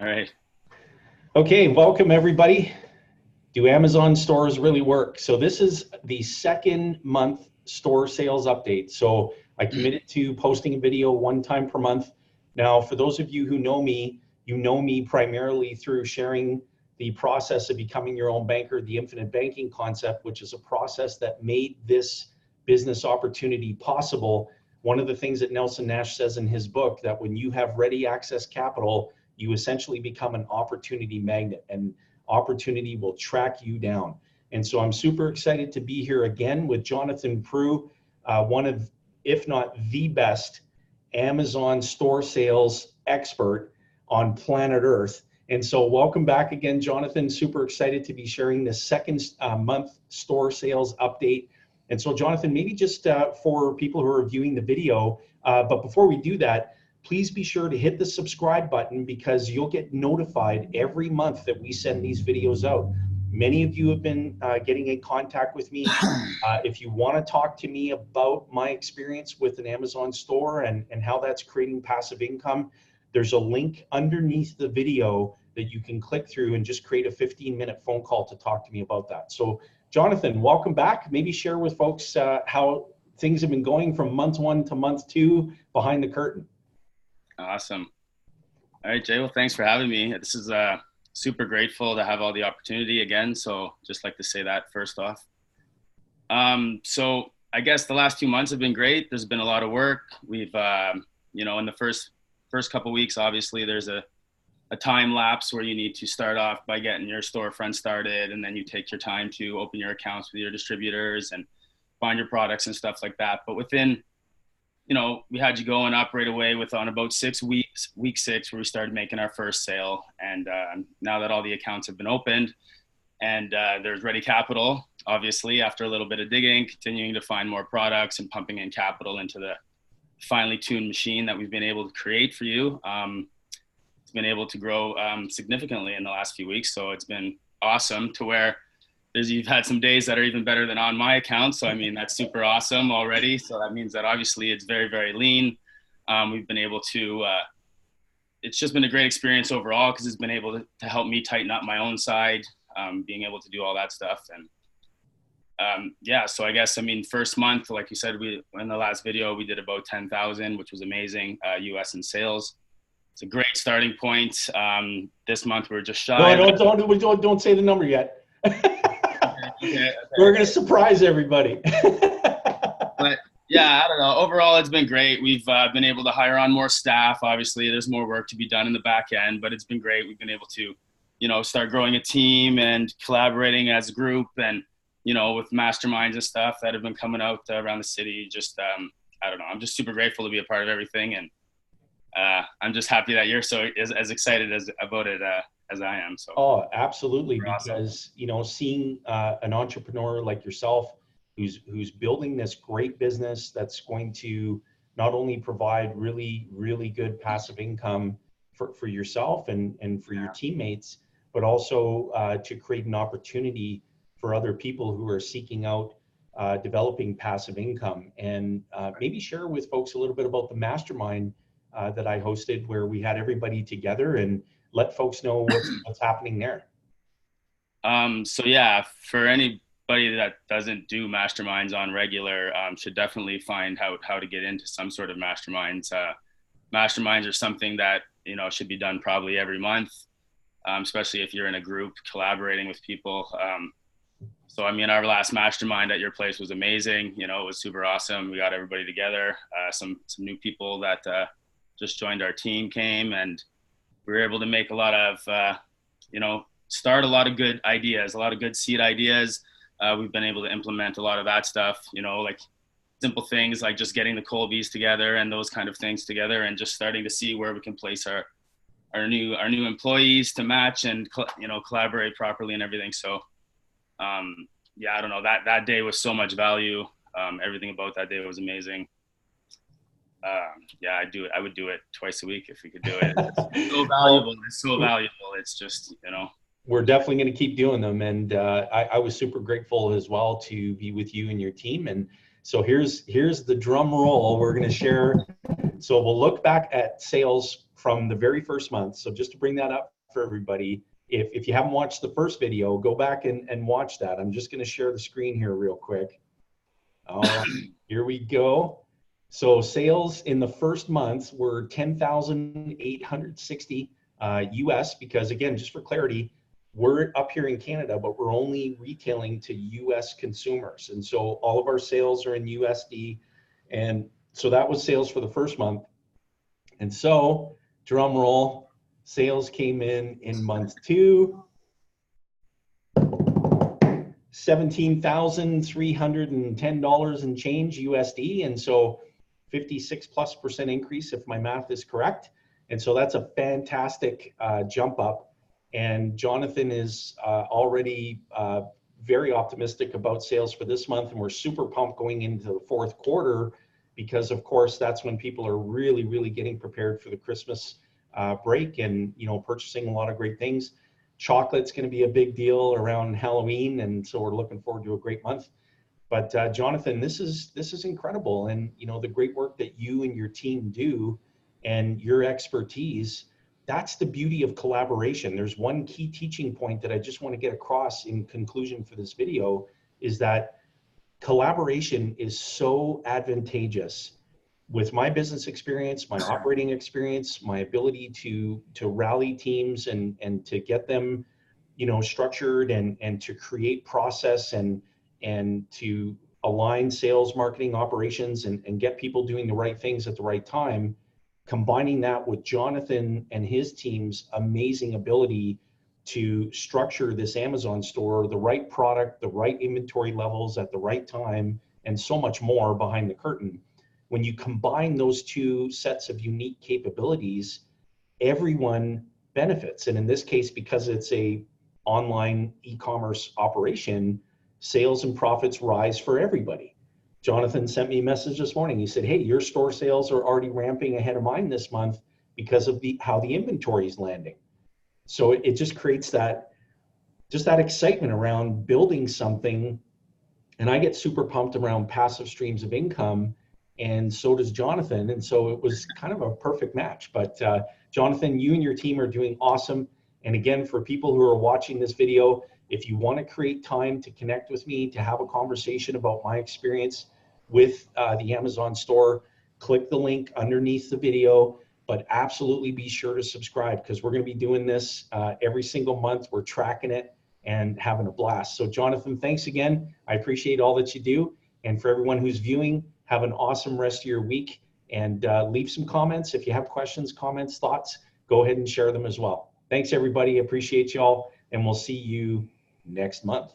All right. Okay, welcome everybody. Do Amazon stores really work? So this is the second month store sales update. So I committed to posting a video one time per month. Now, for those of you who know me, you know me primarily through sharing the process of becoming your own banker, the infinite banking concept, which is a process that made this business opportunity possible. One of the things that Nelson Nash says in his book, that when you have ready access capital, you essentially become an opportunity magnet, and opportunity will track you down. And so I'm super excited to be here again with Jonathan Proulx, one of, if not the best, Amazon store sales expert on planet Earth. And so welcome back again, Jonathan. Super excited to be sharing this second month store sales update. And so Jonathan, maybe just for people who are viewing the video, but before we do that, please be sure to hit the subscribe button because you'll get notified every month that we send these videos out. Many of you have been getting in contact with me. If you want to talk to me about my experience with an Amazon store and how that's creating passive income, there's a link underneath the video that you can click through and just create a 15-minute phone call to talk to me about that. So Jonathan, welcome back. Maybe share with folks how things have been going from month one to month two behind the curtain. Awesome. All right, Jay. Well, thanks for having me. This is super grateful to have all the opportunity again. So just like to say that first off. So I guess the last 2 months have been great. There's been a lot of work. We've, in the first couple of weeks, obviously there's a time lapse where you need to start off by getting your storefront started, and then you take your time to open your accounts with your distributors and find your products and stuff like that. But within, we had you going up right away on about 6 weeks, week 6, where we started making our first sale. And now that all the accounts have been opened and there's ready capital, obviously, after a little bit of digging, continuing to find more products and pumping in capital into the finely tuned machine that we've been able to create for you. It's been able to grow significantly in the last few weeks. So it's been awesome to where you've had some days that are even better than on my account. So, I mean, that's super awesome already. So that means that obviously it's very, very lean. We've been able to, it's just been a great experience overall because it's been able to help me tighten up my own side, being able to do all that stuff. And so I guess, first month, like you said, in the last video, we did about 10,000, which was amazing, US in sales. It's a great starting point. This month we're just shy. No, don't say the number yet. Okay. We're going to surprise everybody. But yeah, I don't know. Overall, it's been great. We've been able to hire on more staff. Obviously, there's more work to be done in the back end, but it's been great. We've been able to, start growing a team and collaborating as a group, and, with masterminds and stuff that have been coming out around the city. Just, I don't know. I'm just super grateful to be a part of everything. And I'm just happy that you're so as excited about it as I am. So. Oh, absolutely. Because, awesome. Seeing an entrepreneur like yourself who's building this great business that's going to not only provide really, really good passive income for yourself and for your teammates, but also to create an opportunity for other people who are seeking out developing passive income. And maybe share with folks a little bit about the mastermind that I hosted, where we had everybody together, and let folks know what's happening there. So yeah, for anybody that doesn't do masterminds on regular, should definitely find out how to get into some sort of masterminds. Masterminds are something that, should be done probably every month, especially if you're in a group collaborating with people. So, our last mastermind at your place was amazing. It was super awesome. We got everybody together. Some new people that just joined our team came, and we were able to make a lot of, start a lot of good ideas, a lot of good seed ideas. We've been able to implement a lot of that stuff, like simple things like just getting the Colbys together and those kind of things together, and just starting to see where we can place our new employees to match and, collaborate properly and everything. So, I don't know, that day was so much value. Everything about that day was amazing. I would do it twice a week if we could do it. It's so valuable. It's so valuable. It's just, We're definitely going to keep doing them. And I was super grateful as well to be with you and your team. And so here's the drum roll. We're going to share. So we'll look back at sales from the very first month. So just to bring that up for everybody, if you haven't watched the first video, go back and watch that. I'm just going to share the screen here real quick. All right, here we go. So sales in the first month were 10,860 US, because again, just for clarity, we're up here in Canada, but we're only retailing to US consumers. And so all of our sales are in USD. And so that was sales for the first month. And so, drum roll, sales came in month 2, $17,310 and change USD. And so 56+% increase if my math is correct. And so that's a fantastic jump up. And Jonathan is already very optimistic about sales for this month. And we're super pumped going into the fourth quarter, because of course that's when people are really getting prepared for the Christmas break and, you know, purchasing a lot of great things. Chocolate's going to be a big deal around Halloween, and so we're looking forward to a great month. But Jonathan, this is incredible, and you know, the great work that you and your team do and your expertise, that's the beauty of collaboration. There's one key teaching point that I just want to get across in conclusion for this video, is that collaboration is so advantageous. With my business experience, my operating experience, my ability to rally teams and to get them, you know, structured and to create process and to align sales, marketing, operations, and get people doing the right things at the right time, combining that with Jonathan and his team's amazing ability to structure this Amazon store, the right product, the right inventory levels at the right time, and so much more behind the curtain. When you combine those two sets of unique capabilities, everyone benefits. And in this case, because it's a online e-commerce operation, sales and profits rise for everybody. Jonathan sent me a message this morning. He said, hey, your store sales are already ramping ahead of mine this month because of how the inventory is landing. So it just creates that excitement around building something. And I get super pumped around passive streams of income, and so does Jonathan. And so it was kind of a perfect match. But Jonathan, you and your team are doing awesome. And again, for people who are watching this video, if you want to create time to connect with me, to have a conversation about my experience with the Amazon store, click the link underneath the video. But absolutely be sure to subscribe, because we're going to be doing this every single month. We're tracking it and having a blast. So Jonathan, thanks again. I appreciate all that you do. And for everyone who's viewing, have an awesome rest of your week, and leave some comments. If you have questions, comments, thoughts, go ahead and share them as well. Thanks everybody. Appreciate y'all, and we'll see you next month.